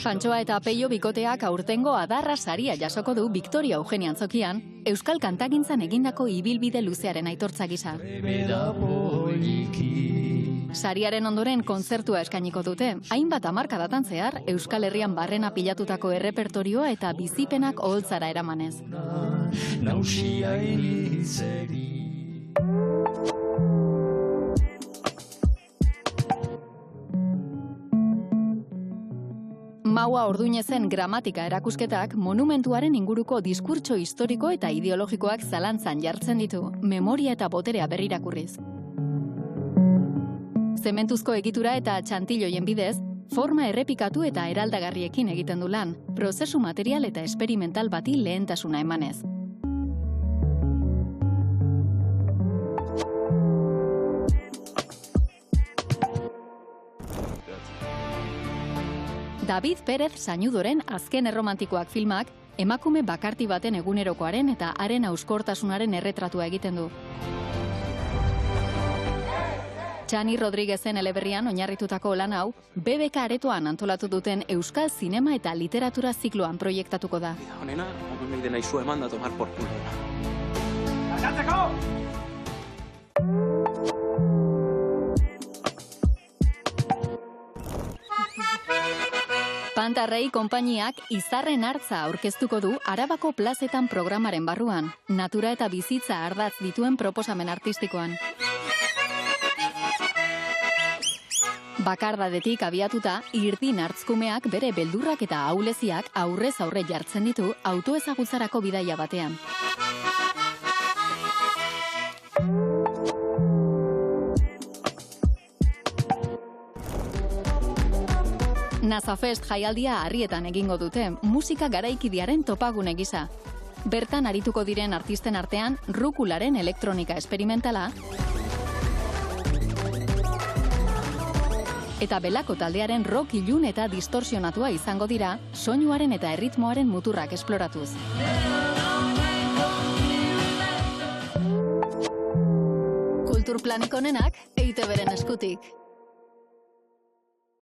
Fantxoa eta Peio bikoteak aurtengo adarra saria jasoko du Victoria Eugenia Antzokian, euskal kantagintzan egindako ibilbide luzearen aitortza gisa. Sariaren ondoren kontzertua eskainiko dute, hainbat hamarkadatan zehar, Euskal Herrian barrena pilatutako errepertorioa eta bizipenak oholtzara eramanez. Maua Orduñezen gramatika erakusketak monumentuaren inguruko diskurtso historiko eta ideologikoak zalantzan jartzen ditu, memoria eta boterea berrirakurriz. Zementuzko egitura eta txantiloien bidez, forma errepikatu eta eraldagarriekin egiten du lan, prozesu material eta esperimental bati lehentasuna emanez. David Pérez Sañudoren Azken Erromantikoak filmak emakume bakarti baten egunerokoaren eta haren hauskortasunaren erretratua egiten du. Txani Rodríguezen eleberrian oinarritutako lan hau, BBK aretoan antolatu duten Euskal Zinema eta Literatura zikloan proiektatuko da. Honena, omen dena izu eman da tomar por culo. Pantarrei konpainiak Izarren Hartza aurkeztuko du Arabako plazetan programaren barruan, natura eta bizitza ardatz dituen proposamen artistikoan. Bakardadetik abiatuta, Irdin hartzkumeak bere beldurrak eta ahuleziak aurrez aurre jartzen ditu autoezagutzarako bidaia batean. Nazafest jaialdia Harrietan egingo dute, musika garaikidearen topagune gisa. Bertan arituko diren artisten artean, Rukularen elektronika esperimentala, eta Belako taldearen rock ilun eta distorsionatua izango dira, soinuaren eta erritmoaren muturrak esploratuz. Kulturplanik onenak, EITB-ren eskutik.